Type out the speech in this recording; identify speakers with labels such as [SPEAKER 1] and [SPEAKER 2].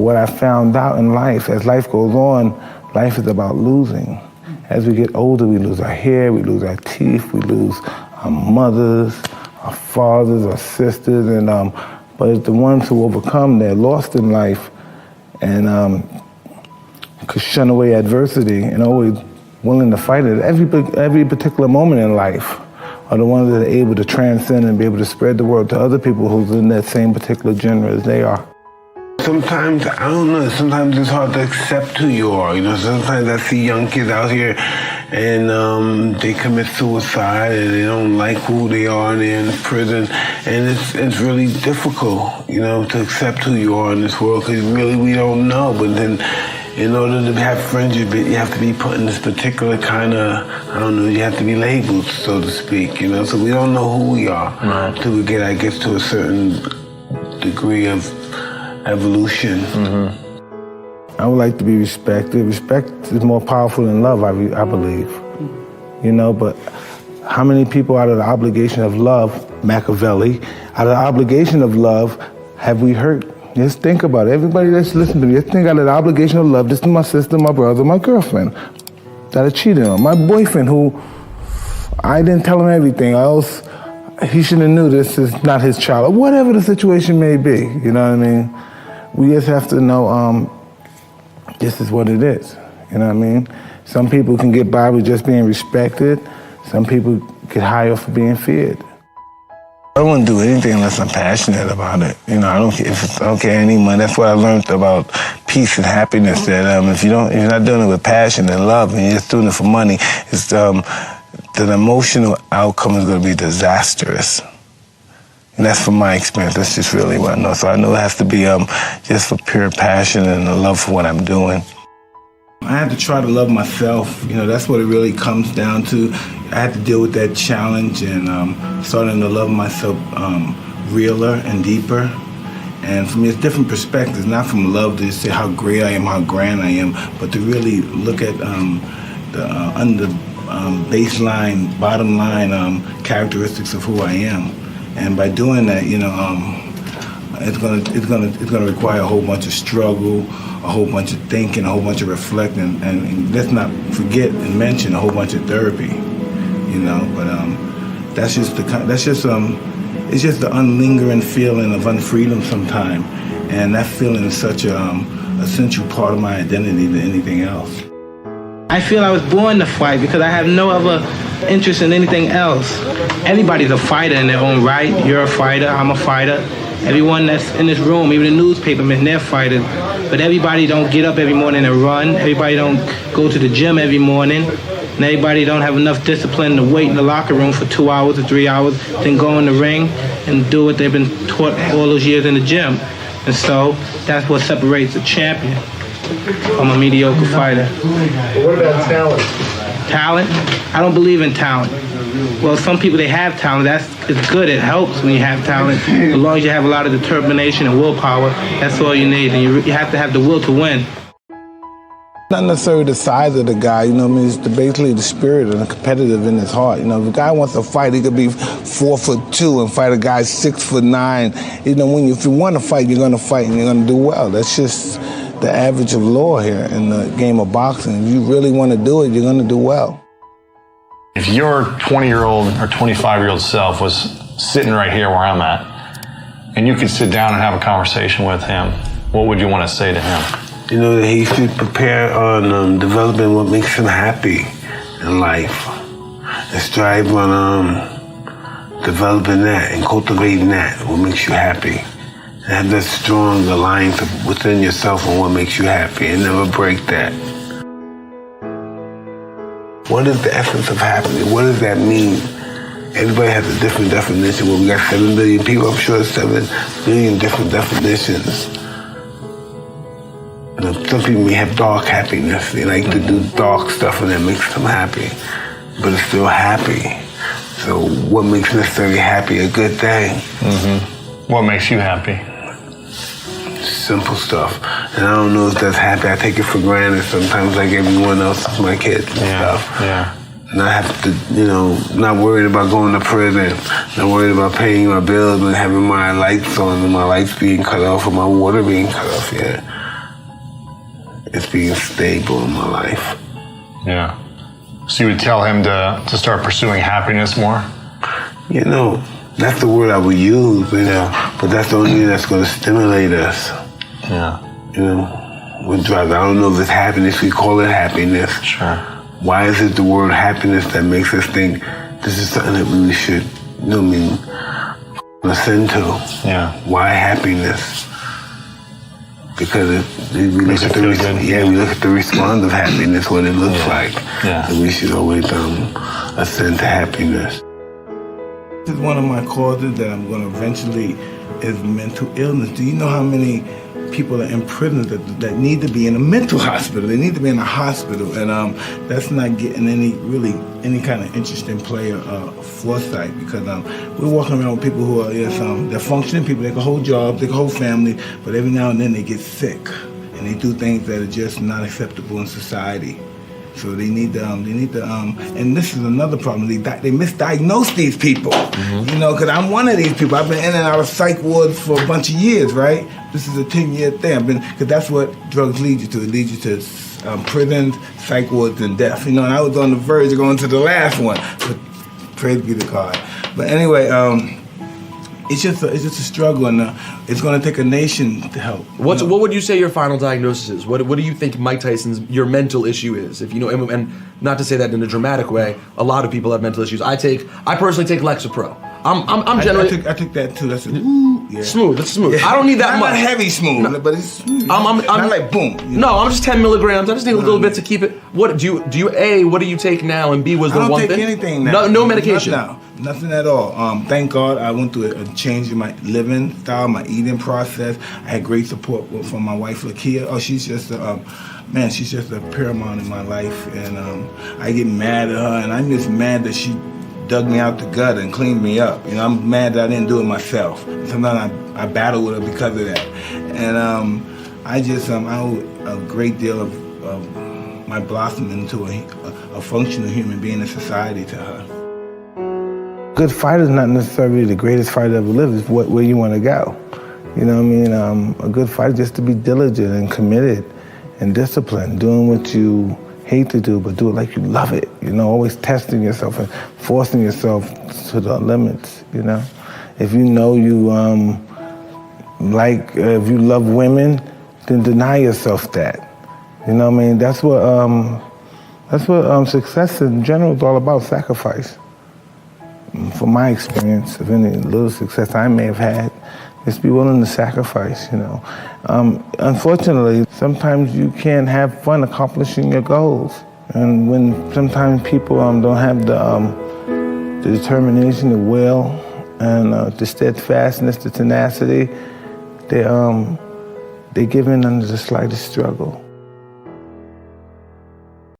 [SPEAKER 1] What I found out in life, as life goes on, life is about losing. As we get older, we lose our hair, we lose our teeth, we lose our mothers, our fathers, our sisters, and but it's the ones who overcome, they're lost in life and could shun away adversity and always willing to fight it. Every particular moment in life are the ones that are able to transcend and be able to spread the word to other people who's in that same particular genre as they are.
[SPEAKER 2] Sometimes, I don't know, sometimes it's hard to accept who you are. You know, sometimes I see young kids out here and they commit suicide and they don't like who they are and they're in prison. And it's really difficult, you know, to accept who you are in this world because really we don't know. But then in order to have friendship, you have to be put in this particular kind of, I don't know, you have to be labeled, so to speak, you know. So we don't know who we are until we get, I guess, to a certain degree of evolution.
[SPEAKER 1] I would like to be respected. Respect is more powerful than love, I believe. You know, but how many people out of the obligation of love, Machiavelli, out of the obligation of love, have we hurt? Just think about it. Everybody that's listening to me, just think out of the obligation of love. This is my sister, my brother, my girlfriend that I cheated on. My boyfriend who I didn't tell him everything, or else he should have knew this is not his child, or whatever the situation may be, you know what I mean? We just have to know this is what it is, you know what I mean? Some people can get by with just being respected. Some people get higher for being feared. I don't want to do anything unless I'm passionate about it. You know, I don't care any money. That's what I learned about peace and happiness. That if you're not doing it with passion and love, and you're just doing it for money, it's the emotional outcome is going to be disastrous. And that's from my experience. That's just really what I know. So I know it has to be just for pure passion and a love for what I'm doing. I had to try to love myself. You know, that's what it really comes down to. I had to deal with that challenge and starting to love myself realer and deeper. And for me, it's different perspectives, not from love to say how great I am, how grand I am, but to really look at the baseline, bottom line characteristics of who I am. And by doing that, you know, it's gonna require a whole bunch of struggle, a whole bunch of thinking, a whole bunch of reflecting, and let's not forget and mention a whole bunch of therapy, you know. But it's just the unlingering feeling of unfreedom sometimes, and that feeling is such a essential part of my identity than anything else.
[SPEAKER 3] I feel I was born to fight because I have no other interest in anything else. Everybody's a fighter in their own right. You're a fighter, I'm a fighter. Everyone that's in this room, even the newspapermen, they're fighters. But everybody don't get up every morning and run. Everybody don't go to the gym every morning. And everybody don't have enough discipline to wait in the locker room for 2 hours or 3 hours, then go in the ring and do what they've been taught all those years in the gym. And so that's what separates a champion from a mediocre fighter.
[SPEAKER 4] What about talent?
[SPEAKER 3] Talent? I don't believe in talent. Well, some people, they have talent. It's good. It helps when you have talent. As long as you have a lot of determination and willpower, that's all you need. And you have to have the will to win.
[SPEAKER 1] Not necessarily the size of the guy, you know what I mean? It's basically the spirit and the competitive in his heart. You know, if a guy wants to fight, he could be 4'2" and fight a guy 6'9". You know, if you want to fight, you're going to fight and you're going to do well. That's just the average of law here in the game of boxing. If you really want to do it, you're going to do well.
[SPEAKER 5] If your 20-year-old or 25-year-old self was sitting right here where I'm at, and you could sit down and have a conversation with him, what would you want to say to him?
[SPEAKER 2] You know, that he should prepare on developing what makes him happy in life. And strive on developing that and cultivating that, what makes you happy. And have that strong alliance within yourself on what makes you happy and never break that. What is the essence of happiness? What does that mean? Everybody has a different definition. Well, we got 7 billion people. I'm sure there's 7 billion different definitions. You know, some people may have dark happiness. They like to do dark stuff and that makes them happy. But it's still happy. So what makes necessarily happy a good thing?
[SPEAKER 5] What makes you happy?
[SPEAKER 2] Simple stuff. And I don't know if that's happy. I take it for granted sometimes, like everyone else, my kids and stuff.
[SPEAKER 5] Yeah.
[SPEAKER 2] And I have to, you know, not worried about going to prison, not worried about paying my bills and having my lights on and my lights being cut off or my water being cut off, yeah. is being stable in my life.
[SPEAKER 5] Yeah. So you would tell him to start pursuing happiness more?
[SPEAKER 2] You know, that's the word I would use, but that's the only thing that's going to stimulate us.
[SPEAKER 5] Yeah.
[SPEAKER 2] You know, what drives, I don't know if it's happiness, we call it happiness.
[SPEAKER 5] Sure.
[SPEAKER 2] Why is it the word happiness that makes us think this is something that we should, listen to?
[SPEAKER 5] Yeah.
[SPEAKER 2] Why happiness? Because we look at we look at the response of happiness, what it looks like.
[SPEAKER 5] Yeah.
[SPEAKER 2] And we should always ascend to happiness.
[SPEAKER 1] This is one of my causes that I'm going to eventually is mental illness. Do you know how many people are in prison that need to be in a mental hospital? They need to be in a hospital, and that's not getting any kind of interesting play or foresight, because we're walking around with people who are they're functioning people. They can hold jobs, they can hold family, but every now and then they get sick and they do things that are just not acceptable in society. So they need to, and this is another problem. They misdiagnose these people, because I'm one of these people. I've been in and out of psych wards for a bunch of years, right? This is a 10-year thing. Because that's what drugs lead you to. It leads you to prisons, psych wards, and death. And I was on the verge of going to the last one, but praise be to God. But anyway, it's just a struggle, and it's going to take a nation to help.
[SPEAKER 6] What would you say your final diagnosis is? What do you think Mike Tyson's your mental issue is? If and not to say that in a dramatic way, a lot of people have mental issues. I personally take Lexapro. I'm generally
[SPEAKER 1] I took that too. That's
[SPEAKER 6] smooth. It's smooth.
[SPEAKER 1] Yeah.
[SPEAKER 6] I don't need that much.
[SPEAKER 1] Not heavy smooth, but it's smooth.
[SPEAKER 6] I'm
[SPEAKER 1] not like boom.
[SPEAKER 6] No, I'm just 10 milligrams. I just need a little bit to keep it. What do you A? What do you take now? And B was the one thing.
[SPEAKER 1] I don't take anything now.
[SPEAKER 6] No medication.
[SPEAKER 1] Nothing at all. Thank God I went through a change in my living style, my eating process. I had great support from my wife, Lakia. Oh, she's just she's just a paramount in my life, and I get mad at her, and I'm just mad that she dug me out the gut and cleaned me up. I'm mad that I didn't do it myself. Sometimes I battle with her because of that, and I owe a great deal of my blossoming into a functional human being in society to her. Good fighter is not necessarily the greatest fighter ever lived. It's where you want to go. You know what I mean? A good fighter just to be diligent and committed and disciplined, doing what you hate to do, but do it like you love it. Always testing yourself and forcing yourself to the limits. If you know you if you love women, then deny yourself that. That's what success in general is all about: sacrifice. From my experience, of any little success I may have had, just be willing to sacrifice, Unfortunately, sometimes you can't have fun accomplishing your goals. And when sometimes people don't have the determination, the will, and the steadfastness, the tenacity, they give in under the slightest struggle.